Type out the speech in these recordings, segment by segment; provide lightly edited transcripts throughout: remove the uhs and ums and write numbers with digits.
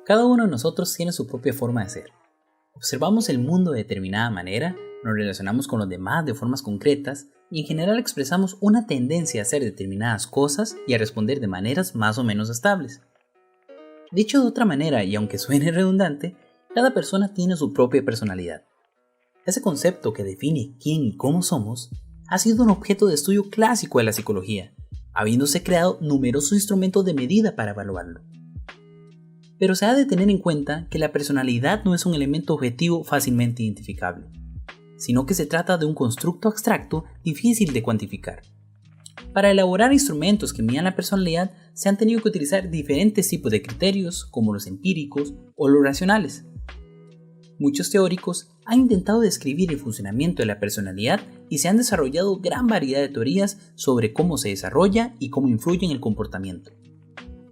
Cada uno de nosotros tiene su propia forma de ser. Observamos el mundo de determinada manera, nos relacionamos con los demás de formas concretas y en general expresamos una tendencia a hacer determinadas cosas y a responder de maneras más o menos estables. Dicho de otra manera, y aunque suene redundante, cada persona tiene su propia personalidad. Ese concepto que define quién y cómo somos ha sido un objeto de estudio clásico de la psicología, habiéndose creado numerosos instrumentos de medida para evaluarlo. Pero se ha de tener en cuenta que la personalidad no es un elemento objetivo fácilmente identificable, sino que se trata de un constructo abstracto difícil de cuantificar. Para elaborar instrumentos que midan la personalidad se han tenido que utilizar diferentes tipos de criterios, como los empíricos o los racionales. Muchos teóricos han intentado describir el funcionamiento de la personalidad y se han desarrollado gran variedad de teorías sobre cómo se desarrolla y cómo influye en el comportamiento.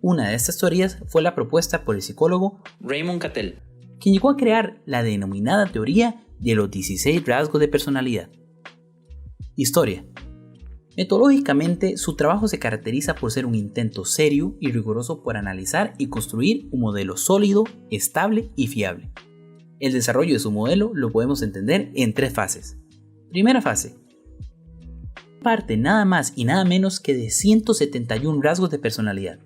Una de estas teorías fue la propuesta por el psicólogo Raymond Cattell, quien llegó a crear la denominada teoría de los 16 rasgos de personalidad. Historia. Metodológicamente, su trabajo se caracteriza por ser un intento serio y riguroso por analizar y construir un modelo sólido, estable y fiable. El desarrollo de su modelo lo podemos entender en 3 fases. Primera fase. Parte nada más y nada menos que de 171 rasgos de personalidad.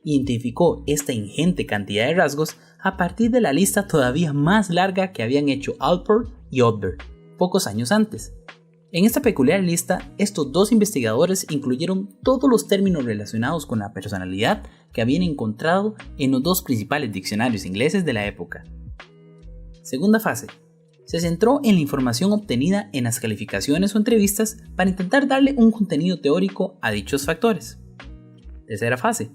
Identificó esta ingente cantidad de rasgos a partir de la lista todavía más larga que habían hecho Alport y Odberg pocos años antes. En esta peculiar lista, estos dos investigadores incluyeron todos los términos relacionados con la personalidad que habían encontrado en los 2 principales diccionarios ingleses de la época. Segunda fase. Se centró en la información obtenida en las calificaciones o entrevistas para intentar darle un contenido teórico a dichos factores. Tercera fase.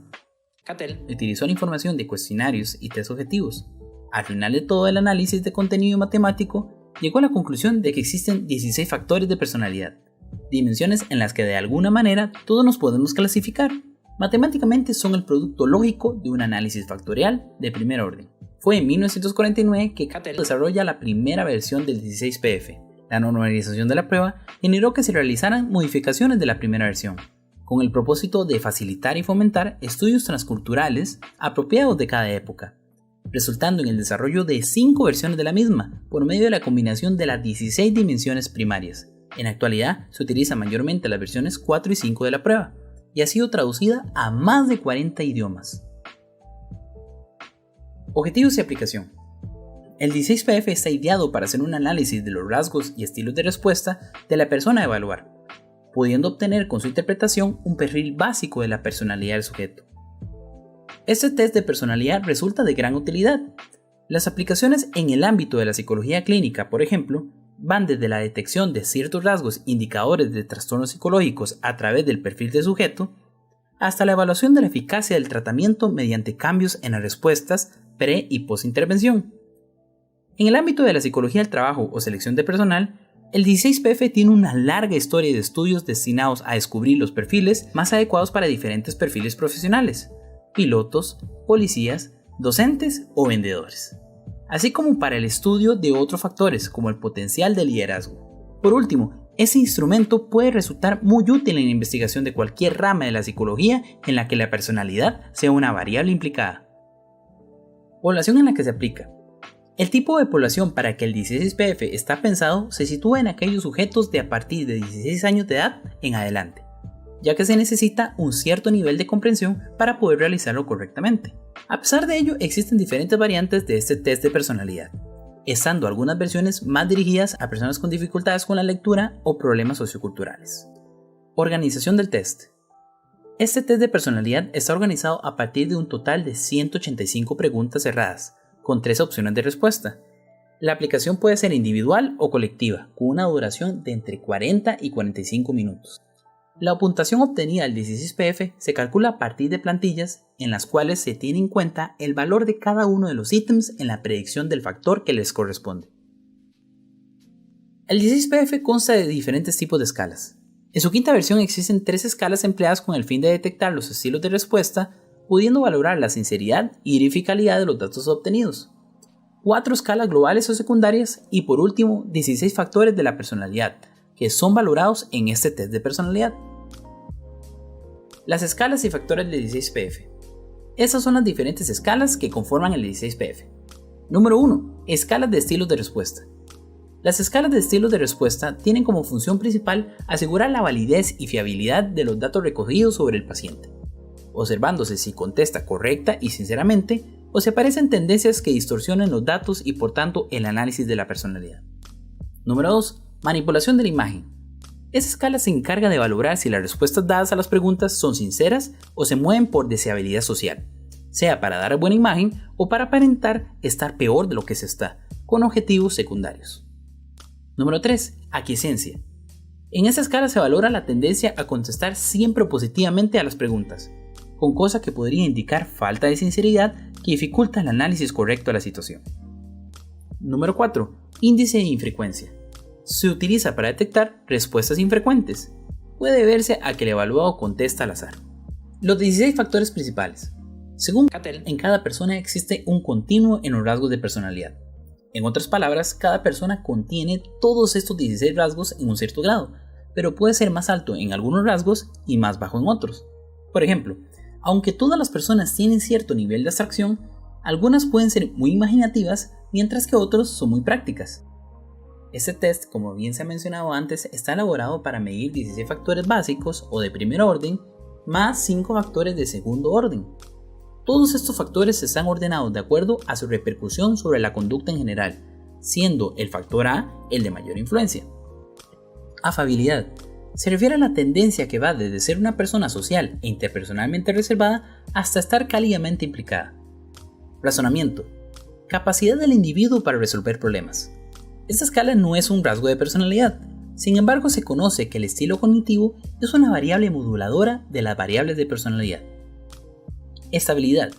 Cattell utilizó la información de cuestionarios y test objetivos. Al final de todo el análisis de contenido matemático, llegó a la conclusión de que existen 16 factores de personalidad, dimensiones en las que de alguna manera todos nos podemos clasificar. Matemáticamente son el producto lógico de un análisis factorial de primer orden. Fue en 1949 que Cattell desarrolla la primera versión del 16PF. La normalización de la prueba generó que se realizaran modificaciones de la primera versión, con el propósito de facilitar y fomentar estudios transculturales apropiados de cada época, resultando en el desarrollo de 5 versiones de la misma por medio de la combinación de las 16 dimensiones primarias. En la actualidad se utilizan mayormente las versiones 4 y 5 de la prueba, y ha sido traducida a más de 40 idiomas. Objetivos y aplicación. El 16PF está ideado para hacer un análisis de los rasgos y estilos de respuesta de la persona a evaluar, pudiendo obtener con su interpretación un perfil básico de la personalidad del sujeto. Este test de personalidad resulta de gran utilidad. Las aplicaciones en el ámbito de la psicología clínica, por ejemplo, van desde la detección de ciertos rasgos indicadores de trastornos psicológicos a través del perfil del sujeto, hasta la evaluación de la eficacia del tratamiento mediante cambios en las respuestas pre- y post-intervención. En el ámbito de la psicología del trabajo o selección de personal, el 16PF tiene una larga historia de estudios destinados a descubrir los perfiles más adecuados para diferentes perfiles profesionales, pilotos, policías, docentes o vendedores, así como para el estudio de otros factores como el potencial de liderazgo. Por último, ese instrumento puede resultar muy útil en la investigación de cualquier rama de la psicología en la que la personalidad sea una variable implicada. Población en la que se aplica. El tipo de población para que el 16PF está pensado se sitúa en aquellos sujetos de a partir de 16 años de edad en adelante, ya que se necesita un cierto nivel de comprensión para poder realizarlo correctamente. A pesar de ello, existen diferentes variantes de este test de personalidad, estando algunas versiones más dirigidas a personas con dificultades con la lectura o problemas socioculturales. Organización del test. Este test de personalidad está organizado a partir de un total de 185 preguntas cerradas, con 3 opciones de respuesta. La aplicación puede ser individual o colectiva, con una duración de entre 40 y 45 minutos. La puntuación obtenida del 16PF se calcula a partir de plantillas en las cuales se tiene en cuenta el valor de cada uno de los ítems en la predicción del factor que les corresponde. El 16PF consta de diferentes tipos de escalas. En su quinta versión existen 3 escalas empleadas con el fin de detectar los estilos de respuesta, pudiendo valorar la sinceridad y verificabilidad de los datos obtenidos, 4 escalas globales o secundarias y por último 16 factores de la personalidad, que son valorados en este test de personalidad. Las escalas y factores del 16PF. Esas son las diferentes escalas que conforman el 16PF. Número 1. Escalas de estilos de respuesta. Las escalas de estilos de respuesta tienen como función principal asegurar la validez y fiabilidad de los datos recogidos sobre el paciente, observándose si contesta correcta y sinceramente o si aparecen tendencias que distorsionen los datos y por tanto el análisis de la personalidad. Número 2. Manipulación de la imagen. Esta escala se encarga de valorar si las respuestas dadas a las preguntas son sinceras o se mueven por deseabilidad social, sea para dar buena imagen o para aparentar estar peor de lo que se está, con objetivos secundarios. Número 3. Aquiescencia. En esta escala se valora la tendencia a contestar siempre positivamente a las preguntas, con cosa que podría indicar falta de sinceridad que dificulta el análisis correcto de la situación. Número 4. Índice de infrecuencia. Se utiliza para detectar respuestas infrecuentes. Puede deberse a que el evaluado contesta al azar. Los 16 factores principales. Según Cattell, en cada persona existe un continuo en los rasgos de personalidad. En otras palabras, cada persona contiene todos estos 16 rasgos en un cierto grado, pero puede ser más alto en algunos rasgos y más bajo en otros. Por ejemplo, aunque todas las personas tienen cierto nivel de abstracción, algunas pueden ser muy imaginativas, mientras que otros son muy prácticas. Este test, como bien se ha mencionado antes, está elaborado para medir 16 factores básicos o de primer orden, más 5 factores de segundo orden. Todos estos factores están ordenados de acuerdo a su repercusión sobre la conducta en general, siendo el factor A el de mayor influencia. Afabilidad. Se refiere a la tendencia que va desde ser una persona social e interpersonalmente reservada hasta estar cálidamente implicada. Razonamiento. Capacidad del individuo para resolver problemas. Esta escala no es un rasgo de personalidad, sin embargo se conoce que el estilo cognitivo es una variable moduladora de las variables de personalidad. Estabilidad.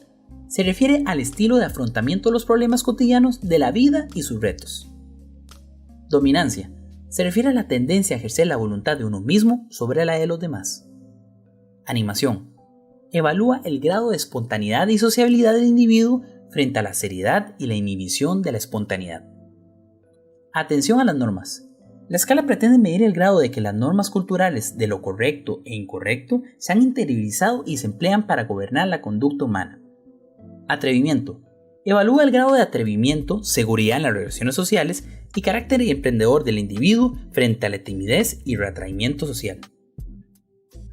Se refiere al estilo de afrontamiento de los problemas cotidianos de la vida y sus retos. Dominancia. Se refiere a la tendencia a ejercer la voluntad de uno mismo sobre la de los demás. Animación. Evalúa el grado de espontaneidad y sociabilidad del individuo frente a la seriedad y la inhibición de la espontaneidad. Atención a las normas. La escala pretende medir el grado de que las normas culturales de lo correcto e incorrecto se han interiorizado y se emplean para gobernar la conducta humana. Atrevimiento. Evalúa el grado de atrevimiento, seguridad en las relaciones sociales y carácter emprendedor del individuo frente a la timidez y retraimiento social.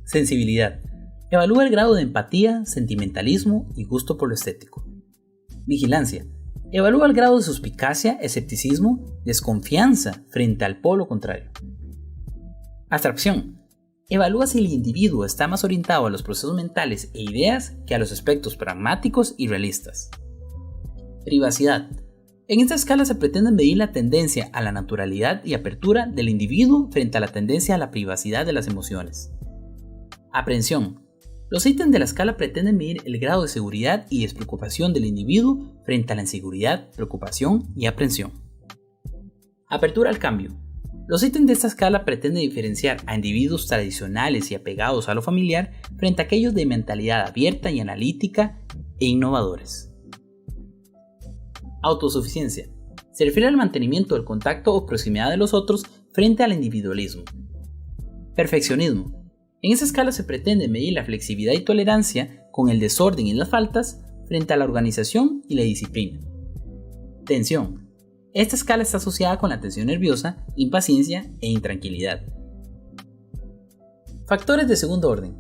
Sensibilidad. Evalúa el grado de empatía, sentimentalismo y gusto por lo estético. Vigilancia. Evalúa el grado de suspicacia, escepticismo, desconfianza frente al polo contrario. Abstracción. Evalúa si el individuo está más orientado a los procesos mentales e ideas que a los aspectos pragmáticos y realistas. Privacidad. En esta escala se pretende medir la tendencia a la naturalidad y apertura del individuo frente a la tendencia a la privacidad de las emociones. Aprehensión. Los ítems de la escala pretenden medir el grado de seguridad y despreocupación del individuo frente a la inseguridad, preocupación y aprensión. Apertura al cambio. Los ítems de esta escala pretenden diferenciar a individuos tradicionales y apegados a lo familiar frente a aquellos de mentalidad abierta y analítica e innovadores. Autosuficiencia. Se refiere al mantenimiento del contacto o proximidad de los otros frente al individualismo. Perfeccionismo. En esa escala se pretende medir la flexibilidad y tolerancia con el desorden y las faltas frente a la organización y la disciplina. Tensión. Esta escala está asociada con la tensión nerviosa, impaciencia e intranquilidad. Factores de segundo orden.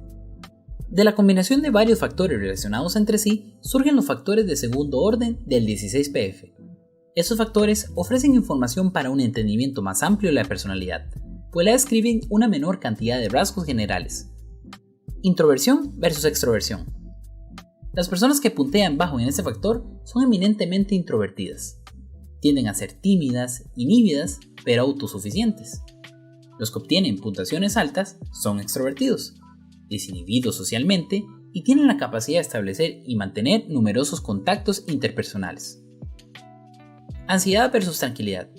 De la combinación de varios factores relacionados entre sí, surgen los factores de segundo orden del 16PF. Estos factores ofrecen información para un entendimiento más amplio de la personalidad, pues la describen una menor cantidad de rasgos generales. Introversión versus extroversión. Las personas que puntean bajo en este factor son eminentemente introvertidas. Tienden a ser tímidas, inhibidas, pero autosuficientes. Los que obtienen puntuaciones altas son extrovertidos, desinhibidos socialmente y tienen la capacidad de establecer y mantener numerosos contactos interpersonales. Ansiedad versus tranquilidad.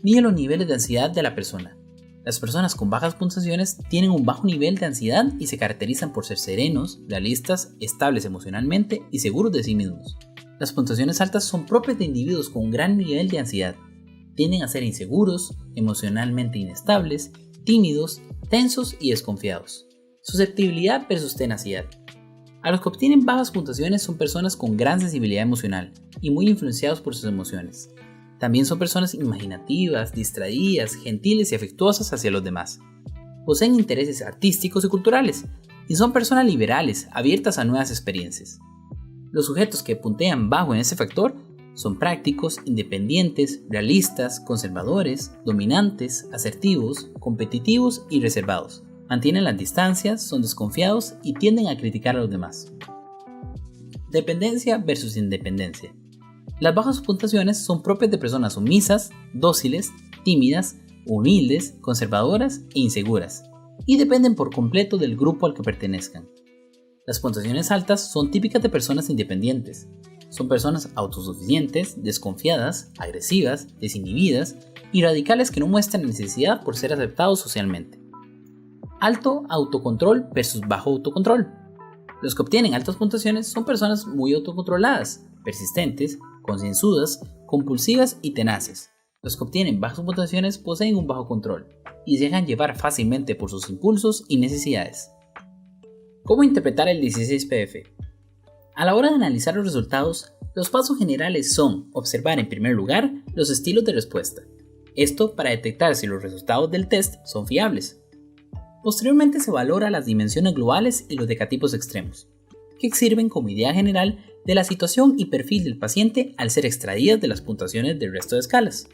Mide los niveles de ansiedad de la persona. Las personas con bajas puntuaciones tienen un bajo nivel de ansiedad y se caracterizan por ser serenos, realistas, estables emocionalmente y seguros de sí mismos. Las puntuaciones altas son propias de individuos con un gran nivel de ansiedad. Tienden a ser inseguros, emocionalmente inestables, tímidos, tensos y desconfiados. Susceptibilidad versus tenacidad. A los que obtienen bajas puntuaciones son personas con gran sensibilidad emocional y muy influenciados por sus emociones. También son personas imaginativas, distraídas, gentiles y afectuosas hacia los demás. Poseen intereses artísticos y culturales y son personas liberales, abiertas a nuevas experiencias. Los sujetos que puntean bajo en ese factor son prácticos, independientes, realistas, conservadores, dominantes, asertivos, competitivos y reservados. Mantienen las distancias, son desconfiados y tienden a criticar a los demás. Dependencia versus independencia. Las bajas puntuaciones son propias de personas sumisas, dóciles, tímidas, humildes, conservadoras e inseguras, y dependen por completo del grupo al que pertenezcan. Las puntuaciones altas son típicas de personas independientes. Son personas autosuficientes, desconfiadas, agresivas, desinhibidas y radicales que no muestran necesidad por ser aceptados socialmente. Alto autocontrol versus bajo autocontrol. Los que obtienen altas puntuaciones son personas muy autocontroladas, persistentes, concienzudas, compulsivas y tenaces. Los que obtienen bajas puntuaciones poseen un bajo control y se dejan llevar fácilmente por sus impulsos y necesidades. ¿Cómo interpretar el 16PF? A la hora de analizar los resultados, los pasos generales son observar en primer lugar los estilos de respuesta. Esto para detectar si los resultados del test son fiables. Posteriormente se valora las dimensiones globales y los decatipos extremos, que sirven como idea general de la situación y perfil del paciente al ser extraídas de las puntuaciones del resto de escalas.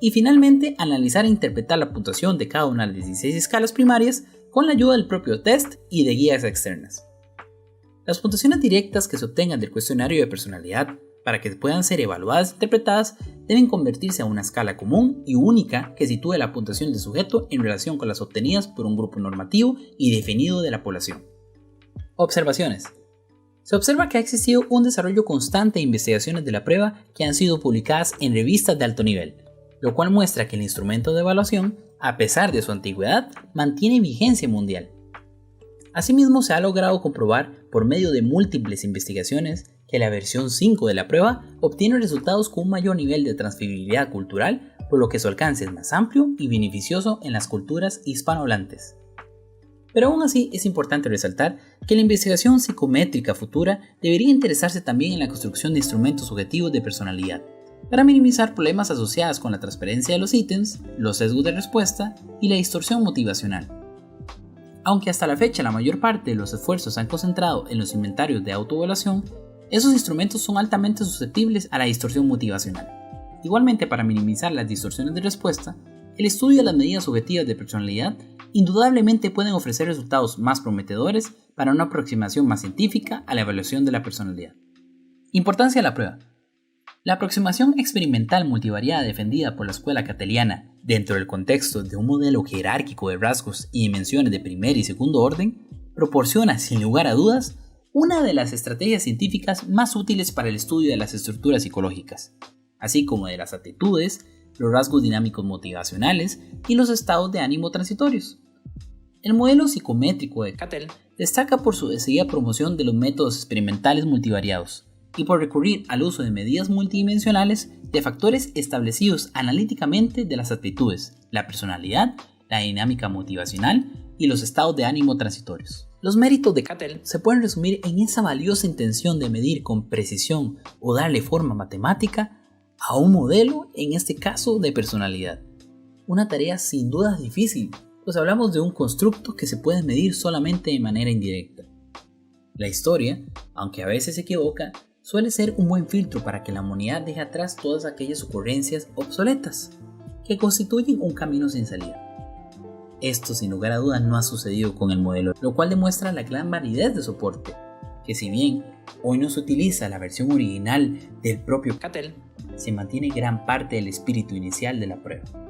Y finalmente, analizar e interpretar la puntuación de cada una de las 16 escalas primarias con la ayuda del propio test y de guías externas. Las puntuaciones directas que se obtengan del cuestionario de personalidad para que puedan ser evaluadas e interpretadas deben convertirse a una escala común y única que sitúe la puntuación del sujeto en relación con las obtenidas por un grupo normativo y definido de la población. Observaciones. Se observa que ha existido un desarrollo constante de investigaciones de la prueba que han sido publicadas en revistas de alto nivel, lo cual muestra que el instrumento de evaluación, a pesar de su antigüedad, mantiene vigencia mundial. Asimismo, se ha logrado comprobar por medio de múltiples investigaciones que la versión 5 de la prueba obtiene resultados con un mayor nivel de transferibilidad cultural, por lo que su alcance es más amplio y beneficioso en las culturas hispanohablantes. Pero aún así es importante resaltar que la investigación psicométrica futura debería interesarse también en la construcción de instrumentos subjetivos de personalidad, para minimizar problemas asociados con la transparencia de los ítems, los sesgos de respuesta y la distorsión motivacional. Aunque hasta la fecha la mayor parte de los esfuerzos se han concentrado en los inventarios de autoevaluación, esos instrumentos son altamente susceptibles a la distorsión motivacional. Igualmente, para minimizar las distorsiones de respuesta, el estudio de las medidas subjetivas de personalidad indudablemente pueden ofrecer resultados más prometedores para una aproximación más científica a la evaluación de la personalidad. Importancia de la prueba. La aproximación experimental multivariada defendida por la escuela cateliana dentro del contexto de un modelo jerárquico de rasgos y dimensiones de primer y segundo orden proporciona, sin lugar a dudas, una de las estrategias científicas más útiles para el estudio de las estructuras psicológicas, así como de las actitudes, los rasgos dinámicos motivacionales y los estados de ánimo transitorios. El modelo psicométrico de Cattell destaca por su decidida promoción de los métodos experimentales multivariados y por recurrir al uso de medidas multidimensionales de factores establecidos analíticamente de las actitudes, la personalidad, la dinámica motivacional y los estados de ánimo transitorios. Los méritos de Cattell se pueden resumir en esa valiosa intención de medir con precisión o darle forma matemática a un modelo, en este caso de personalidad. Una tarea sin duda difícil, pues hablamos de un constructo que se puede medir solamente de manera indirecta. La historia, aunque a veces se equivoca, suele ser un buen filtro para que la humanidad deje atrás todas aquellas ocurrencias obsoletas que constituyen un camino sin salida. Esto sin lugar a dudas no ha sucedido con el modelo, lo cual demuestra la gran validez de soporte, que si bien hoy no se utiliza la versión original del propio Cattell, se mantiene gran parte del espíritu inicial de la prueba.